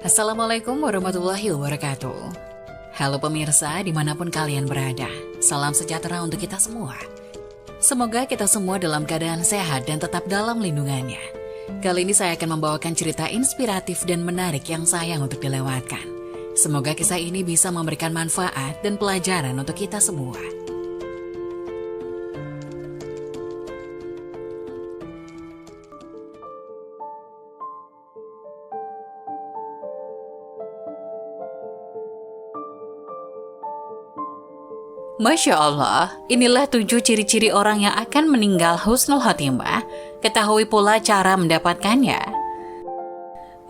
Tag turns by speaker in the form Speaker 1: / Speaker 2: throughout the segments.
Speaker 1: Assalamualaikum warahmatullahi wabarakatuh. Halo pemirsa dimanapun kalian berada, salam sejahtera untuk kita semua. Semoga kita semua dalam keadaan sehat dan tetap dalam lindungannya. Kali ini saya akan membawakan cerita inspiratif dan menarik yang sayang untuk dilewatkan. Semoga kisah ini bisa memberikan manfaat dan pelajaran untuk kita semua. Masya Allah, inilah 7 ciri-ciri orang yang akan meninggal husnul khotimah. Ketahui pula cara mendapatkannya.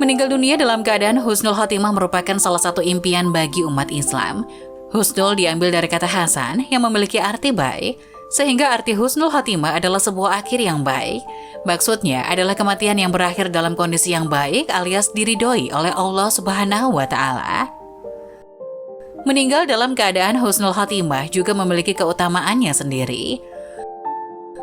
Speaker 1: Meninggal dunia dalam keadaan husnul khotimah merupakan salah satu impian bagi umat Islam. Husnul diambil dari kata hasan yang memiliki arti baik, sehingga arti husnul khotimah adalah sebuah akhir yang baik. Maksudnya adalah kematian yang berakhir dalam kondisi yang baik alias diridhoi oleh Allah Subhanahu wa Ta'ala. Meninggal dalam keadaan husnul khotimah juga memiliki keutamaannya sendiri.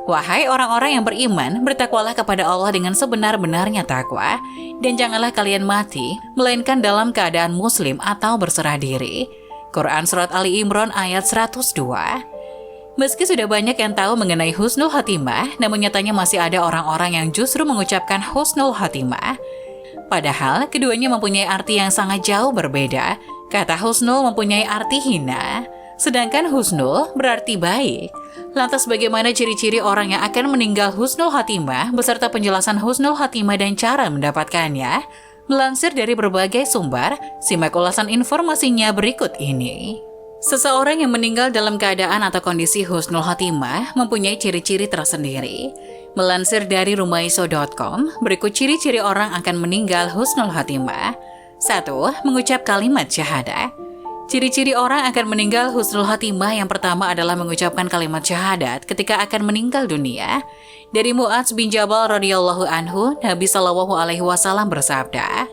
Speaker 1: Wahai orang-orang yang beriman, bertakwalah kepada Allah dengan sebenar-benarnya takwa, dan janganlah kalian mati, melainkan dalam keadaan muslim atau berserah diri. Quran Surat Ali Imran ayat 102. Meski sudah banyak yang tahu mengenai husnul khotimah, namun nyatanya masih ada orang-orang yang justru mengucapkan husnul khotimah. Padahal keduanya mempunyai arti yang sangat jauh berbeda. Kata husnul mempunyai arti hina, sedangkan husnul berarti baik. Lantas bagaimana ciri-ciri orang yang akan meninggal husnul khotimah beserta penjelasan husnul khotimah dan cara mendapatkannya? Melansir dari berbagai sumber, simak ulasan informasinya berikut ini. Seseorang yang meninggal dalam keadaan atau kondisi husnul khotimah mempunyai ciri-ciri tersendiri. Melansir dari rumaiso.com, berikut ciri-ciri orang akan meninggal husnul khotimah. 1. Mengucap kalimat syahadah. Ciri-ciri orang akan meninggal husnul khotimah yang pertama adalah mengucapkan kalimat syahadat ketika akan meninggal dunia. Dari Mu'adz bin Jabal radhiyallahu anhu, Nabi Shallallahu alaihi wasallam bersabda,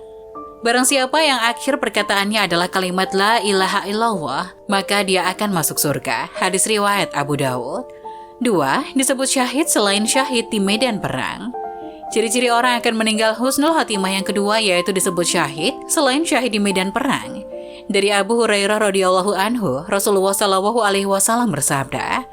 Speaker 1: "Barang siapa yang akhir perkataannya adalah kalimat la ilaha illallah, maka dia akan masuk surga." Hadis riwayat Abu Dawud. 2. Disebut syahid selain syahid di medan perang. Ciri-ciri orang akan meninggal husnul khotimah yang kedua yaitu disebut syahid selain syahid di medan perang. Dari Abu Hurairah radhiyallahu anhu, Rasulullah Shallallahu alaihi wasallam bersabda,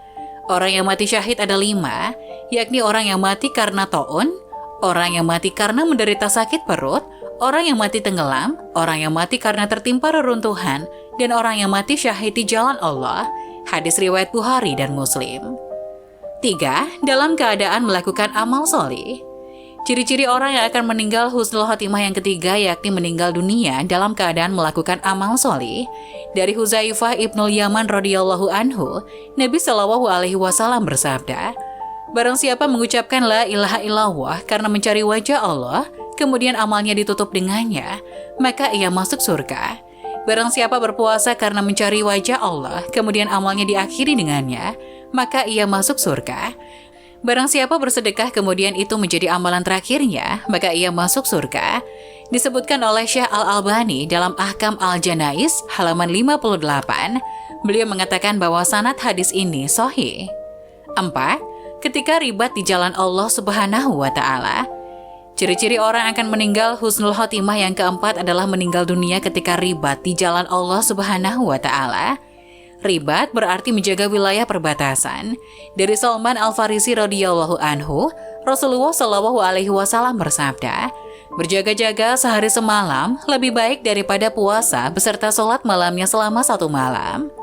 Speaker 1: "Orang yang mati syahid ada 5, yakni orang yang mati karena taun, orang yang mati karena menderita sakit perut, orang yang mati tenggelam, orang yang mati karena tertimpa reruntuhan, dan orang yang mati syahid di jalan Allah." Hadis riwayat Bukhari dan Muslim. 3. Dalam keadaan melakukan amal solih. Ciri-ciri orang yang akan meninggal husnul khotimah yang ketiga yakni meninggal dunia dalam keadaan melakukan amal solih. Dari Huzaifah ibnul Yaman radhiyallahu anhu, Nabi Shallallahu alaihi wasallam bersabda, "Barang siapa mengucapkan la ilaha illallah karena mencari wajah Allah, kemudian amalnya ditutup dengannya, maka ia masuk surga. Barang siapa berpuasa karena mencari wajah Allah, kemudian amalnya diakhiri dengannya, maka ia masuk surga. Barang siapa bersedekah kemudian itu menjadi amalan terakhirnya, maka ia masuk surga." Disebutkan oleh Syekh Al-Albani dalam Ahkam Al-Janais halaman 58, beliau mengatakan bahwa sanad hadis ini sahih. 4. Ketika ribat di jalan Allah Subhanahu wa Ta'ala. Ciri-ciri orang akan meninggal husnul khotimah yang keempat adalah meninggal dunia ketika ribat di jalan Allah Subhanahu wa Ta'ala. Ribat berarti menjaga wilayah perbatasan. Dari Salman Al-Farisi radhiyallahu anhu, Rasulullah Shallallahu alaihi wasallam bersabda, "Berjaga-jaga sehari semalam lebih baik daripada puasa beserta sholat malamnya selama 1 malam."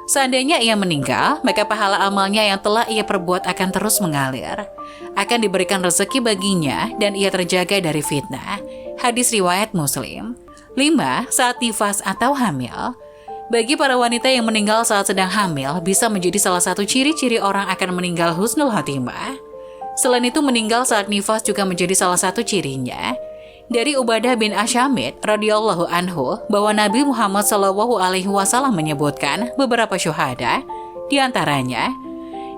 Speaker 1: Seandainya ia meninggal, maka pahala amalnya yang telah ia perbuat akan terus mengalir. Akan diberikan rezeki baginya dan ia terjaga dari fitnah. Hadis riwayat Muslim. 5. Saat nifas atau hamil. Bagi para wanita yang meninggal saat sedang hamil bisa menjadi salah satu ciri-ciri orang akan meninggal husnul khotimah. Selain itu meninggal saat nifas juga menjadi salah satu cirinya. Dari Ubadah bin Asyamit radhiyallahu anhu bahwa Nabi Muhammad Shallallahu alaihi wasallam menyebutkan beberapa syuhada, di antaranya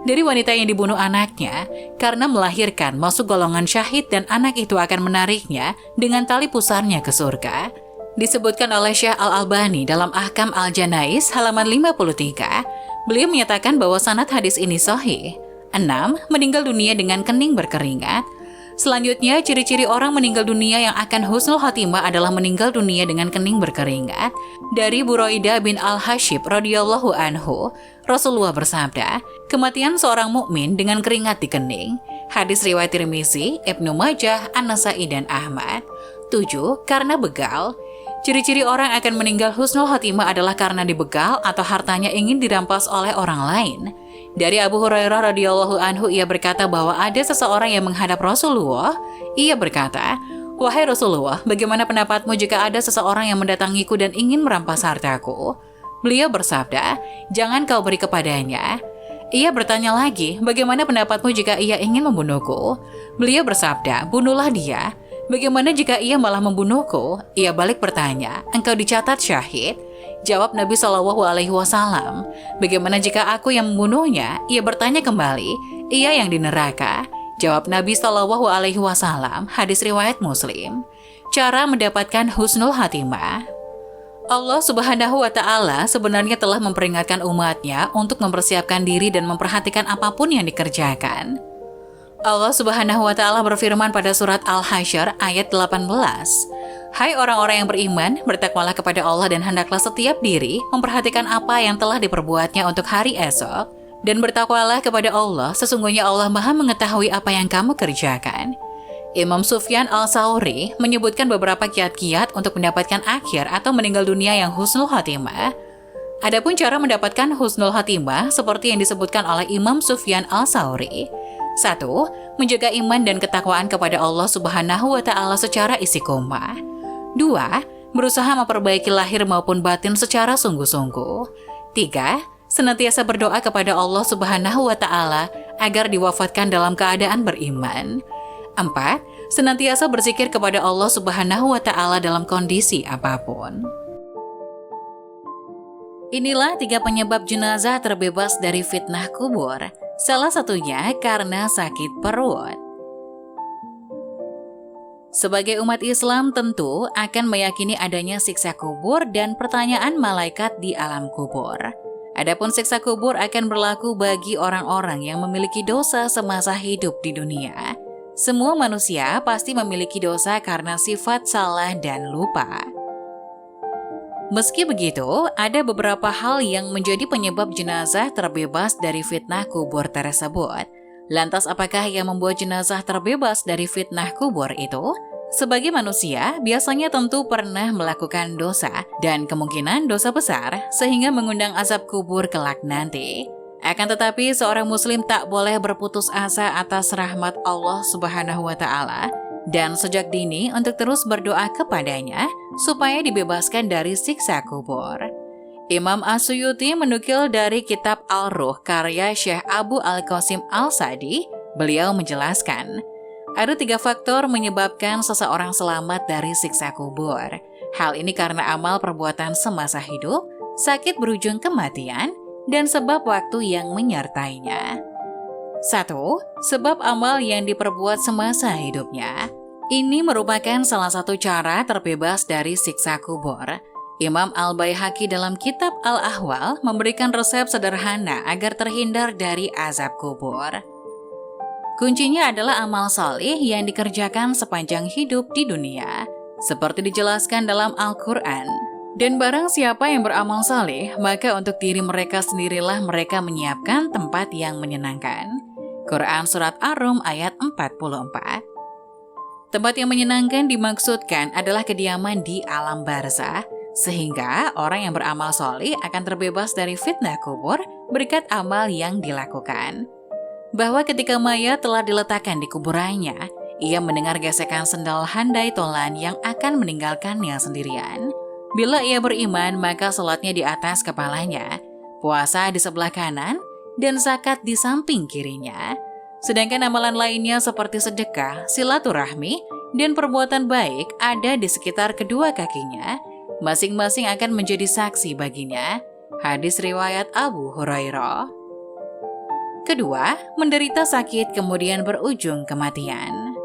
Speaker 1: dari wanita yang dibunuh anaknya karena melahirkan masuk golongan syahid dan anak itu akan menariknya dengan tali pusarnya ke surga. Disebutkan oleh Syekh Al-Albani dalam Ahkam Al-Janais halaman 53, beliau menyatakan bahwa sanad hadis ini sahih. 6. Meninggal dunia dengan kening berkeringat. Selanjutnya, ciri-ciri orang meninggal dunia yang akan husnul khotimah adalah meninggal dunia dengan kening berkeringat. Dari Buraidah bin Al-Hashib radhiyallahu anhu, Rasulullah bersabda, kematian seorang mukmin dengan keringat di kening. Hadis riwayat Tirmizi, Ibnu Majah, An-Nasa'i dan Ahmad. 7. Karena begal. Ciri-ciri orang akan meninggal husnul khotimah adalah karena dibegal atau hartanya ingin dirampas oleh orang lain. Dari Abu Hurairah radhiyallahu anhu, ia berkata bahwa ada seseorang yang menghadap Rasulullah. Ia berkata, "Wahai Rasulullah, bagaimana pendapatmu jika ada seseorang yang mendatangiku dan ingin merampas hartaku?" Beliau bersabda, "Jangan kau beri kepadanya." Ia bertanya lagi, "Bagaimana pendapatmu jika ia ingin membunuhku?" Beliau bersabda, "Bunuhlah dia." "Bagaimana jika ia malah membunuhku?" Ia balik bertanya, "Engkau dicatat syahid?" Jawab Nabi SAW, "Bagaimana jika aku yang membunuhnya?" Ia bertanya kembali, "Ia yang di neraka." Jawab Nabi SAW, hadis riwayat Muslim. Cara mendapatkan husnul khatimah. Allah Subhanahu wa Ta'ala sebenarnya telah memperingatkan umatnya untuk mempersiapkan diri dan memperhatikan apapun yang dikerjakan. Allah Subhanahu wa Ta'ala berfirman pada surat Al-Hasyr ayat 18, "Hai orang-orang yang beriman, bertakwalah kepada Allah dan hendaklah setiap diri memperhatikan apa yang telah diperbuatnya untuk hari esok, dan bertakwalah kepada Allah, sesungguhnya Allah Maha mengetahui apa yang kamu kerjakan." Imam Sufyan Al-Tsauri menyebutkan beberapa kiat-kiat untuk mendapatkan akhir atau meninggal dunia yang husnul khatimah. Adapun cara mendapatkan husnul khatimah seperti yang disebutkan oleh Imam Sufyan Al-Tsauri. 1. Menjaga iman dan ketakwaan kepada Allah Subhanahu wa Ta'ala secara istiqomah. 2. Berusaha memperbaiki lahir maupun batin secara sungguh-sungguh. 3. Senantiasa berdoa kepada Allah Subhanahu wa Ta'ala agar diwafatkan dalam keadaan beriman. 4. Senantiasa berzikir kepada Allah Subhanahu wa Ta'ala dalam kondisi apapun. Inilah 3 penyebab jenazah terbebas dari fitnah kubur. Salah satunya karena sakit perut. Sebagai umat Islam tentu akan meyakini adanya siksa kubur dan pertanyaan malaikat di alam kubur. Adapun siksa kubur akan berlaku bagi orang-orang yang memiliki dosa semasa hidup di dunia. Semua manusia pasti memiliki dosa karena sifat salah dan lupa. Meski begitu, ada beberapa hal yang menjadi penyebab jenazah terbebas dari fitnah kubur tersebut. Lantas apakah yang membuat jenazah terbebas dari fitnah kubur itu? Sebagai manusia, biasanya tentu pernah melakukan dosa, dan kemungkinan dosa besar, sehingga mengundang azab kubur kelak nanti. Akan tetapi, seorang muslim tak boleh berputus asa atas rahmat Allah Subhanahu wa Ta'ala, dan sejak dini untuk terus berdoa kepadanya supaya dibebaskan dari siksa kubur. Imam As-Suyuti menukil dari kitab Al-Ruh karya Syekh Abu Al-Qasim Al-Sadi. Beliau menjelaskan, ada 3 faktor menyebabkan seseorang selamat dari siksa kubur. Hal ini karena amal perbuatan semasa hidup, sakit berujung kematian, dan sebab waktu yang menyertainya. 1. Sebab amal yang diperbuat semasa hidupnya. Ini merupakan salah satu cara terbebas dari siksa kubur. Imam Al-Baihaqi dalam kitab Al-Ahwal memberikan resep sederhana agar terhindar dari azab kubur. Kuncinya adalah amal salih yang dikerjakan sepanjang hidup di dunia, seperti dijelaskan dalam Al-Quran. Dan barang siapa yang beramal salih, maka untuk diri mereka sendirilah mereka menyiapkan tempat yang menyenangkan. Quran Surat Ar-Rum ayat 44. Tempat yang menyenangkan dimaksudkan adalah kediaman di alam barzah, sehingga orang yang beramal solih akan terbebas dari fitnah kubur berkat amal yang dilakukan. Bahwa ketika mayat telah diletakkan di kuburannya, ia mendengar gesekan sendal handai tolan yang akan meninggalkannya sendirian. Bila ia beriman, maka salatnya di atas kepalanya, puasa di sebelah kanan, dan zakat di samping kirinya. Sedangkan amalan lainnya seperti sedekah, silaturahmi, dan perbuatan baik ada di sekitar kedua kakinya, masing-masing akan menjadi saksi baginya. Hadis riwayat Abu Hurairah. Kedua, menderita sakit kemudian berujung kematian.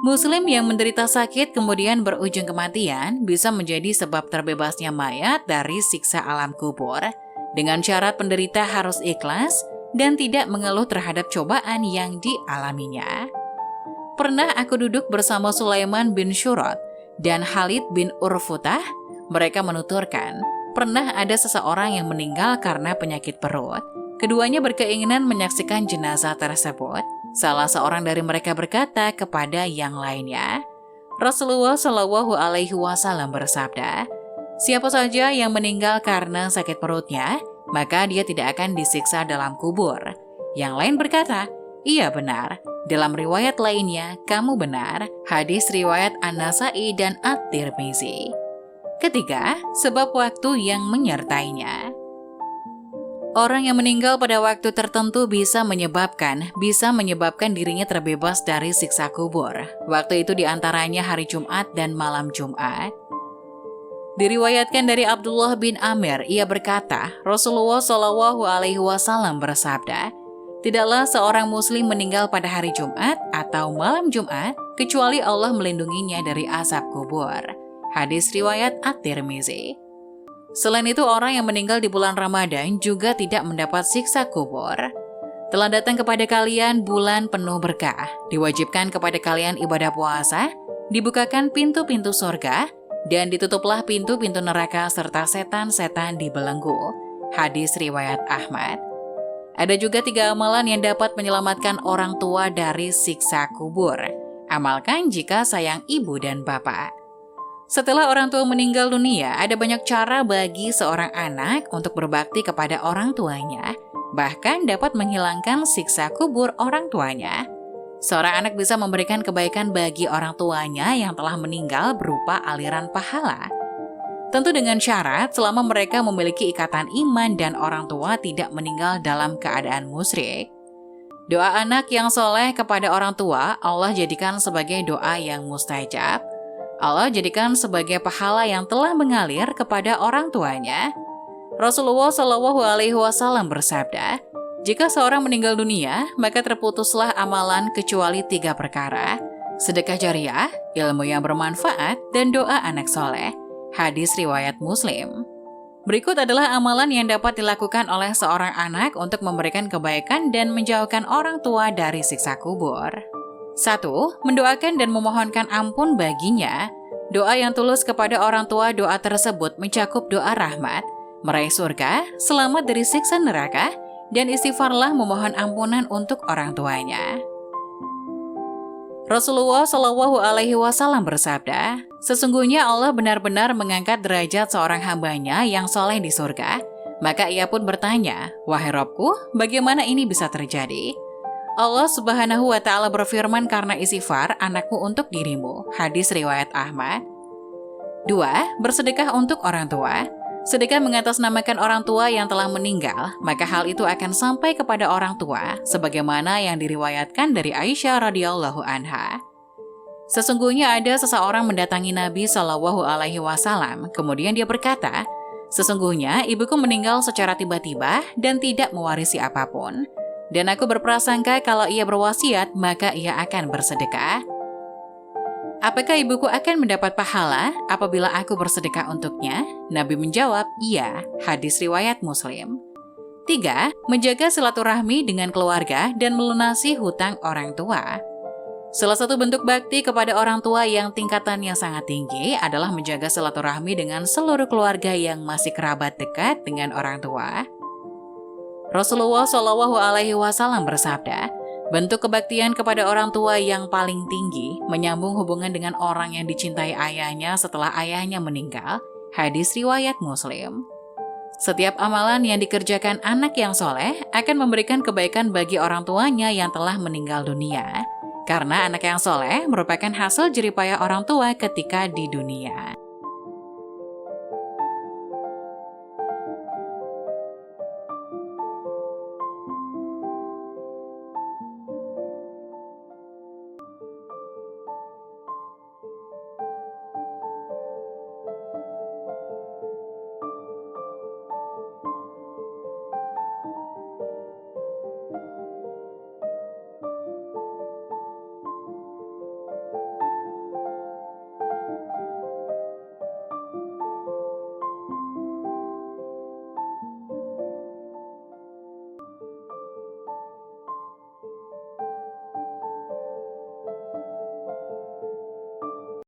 Speaker 1: Muslim yang menderita sakit kemudian berujung kematian bisa menjadi sebab terbebasnya mayat dari siksa alam kubur, dengan syarat penderita harus ikhlas dan tidak mengeluh terhadap cobaan yang dialaminya. Pernah aku duduk bersama Sulaiman bin Syurot dan Khalid bin Urfutah. Mereka menuturkan, pernah ada seseorang yang meninggal karena penyakit perut. Keduanya berkeinginan menyaksikan jenazah tersebut. Salah seorang dari mereka berkata kepada yang lainnya, Rasulullah Shallallahu Alaihi Wasallam bersabda, siapa saja yang meninggal karena sakit perutnya, maka dia tidak akan disiksa dalam kubur. Yang lain berkata, iya benar. Dalam riwayat lainnya, kamu benar. Hadis riwayat An-Nasai dan At-Tirmizi. Ketiga, sebab waktu yang menyertainya. Orang yang meninggal pada waktu tertentu bisa menyebabkan dirinya terbebas dari siksa kubur. Waktu itu diantaranya hari Jumat dan malam Jumat. Diriwayatkan dari Abdullah bin Amir, ia berkata, Rasulullah Shallallahu Alaihi Wasallam bersabda, tidaklah seorang muslim meninggal pada hari Jumat atau malam Jumat, kecuali Allah melindunginya dari azab kubur. Hadis riwayat At-Tirmizi. Selain itu, orang yang meninggal di bulan Ramadan juga tidak mendapat siksa kubur. Telah datang kepada kalian bulan penuh berkah, diwajibkan kepada kalian ibadah puasa, dibukakan pintu-pintu surga, dan ditutuplah pintu-pintu neraka serta setan-setan dibelenggu. Hadis riwayat Ahmad. Ada juga 3 amalan yang dapat menyelamatkan orang tua dari siksa kubur. Amalkan jika sayang ibu dan bapak. Setelah orang tua meninggal dunia, ada banyak cara bagi seorang anak untuk berbakti kepada orang tuanya, bahkan dapat menghilangkan siksa kubur orang tuanya. Seorang anak bisa memberikan kebaikan bagi orang tuanya yang telah meninggal berupa aliran pahala. Tentu dengan syarat selama mereka memiliki ikatan iman dan orang tua tidak meninggal dalam keadaan musyrik. Doa anak yang soleh kepada orang tua, Allah jadikan sebagai doa yang mustajab. Allah jadikan sebagai pahala yang telah mengalir kepada orang tuanya. Rasulullah Shallallahu Alaihi Wasallam bersabda, jika seorang meninggal dunia, maka terputuslah amalan kecuali 3 perkara: sedekah jariah, ilmu yang bermanfaat, dan doa anak soleh. Hadis riwayat Muslim. Berikut adalah amalan yang dapat dilakukan oleh seorang anak untuk memberikan kebaikan dan menjauhkan orang tua dari siksa kubur. 1. Mendoakan dan memohonkan ampun baginya. Doa yang tulus kepada orang tua, doa tersebut mencakup doa rahmat, meraih surga, selamat dari siksa neraka, dan istighfarlah memohon ampunan untuk orang tuanya. Rasulullah Shallallahu Alaihi Wasallam bersabda, sesungguhnya Allah benar-benar mengangkat derajat seorang hambanya yang soleh di surga. Maka ia pun bertanya, wahai Robku, bagaimana ini bisa terjadi? Allah Subhanahu wa Ta'ala berfirman, karena istighfar anakmu untuk dirimu. Hadis riwayat Ahmad. 2. Bersedekah untuk orang tua. Sedekah mengatasnamakan orang tua yang telah meninggal, maka hal itu akan sampai kepada orang tua, sebagaimana yang diriwayatkan dari Aisyah radhiyallahu anha. Sesungguhnya ada seseorang mendatangi Nabi Shallallahu Alaihi Wasallam, kemudian dia berkata, sesungguhnya ibuku meninggal secara tiba-tiba dan tidak mewarisi apapun. Dan aku berprasangka kalau ia berwasiat, maka ia akan bersedekah. Apakah ibuku akan mendapat pahala apabila aku bersedekah untuknya? Nabi menjawab, iya. Hadis riwayat Muslim. 3. Menjaga silaturahmi dengan keluarga dan melunasi hutang orang tua. Salah satu bentuk bakti kepada orang tua yang tingkatannya sangat tinggi adalah menjaga silaturahmi dengan seluruh keluarga yang masih kerabat dekat dengan orang tua. Rasulullah Shallallahu Alaihi Wasallam bersabda, bentuk kebaktian kepada orang tua yang paling tinggi menyambung hubungan dengan orang yang dicintai ayahnya setelah ayahnya meninggal. Hadis riwayat Muslim. Setiap amalan yang dikerjakan anak yang soleh akan memberikan kebaikan bagi orang tuanya yang telah meninggal dunia. Karena anak yang soleh merupakan hasil jeripayah orang tua ketika di dunia.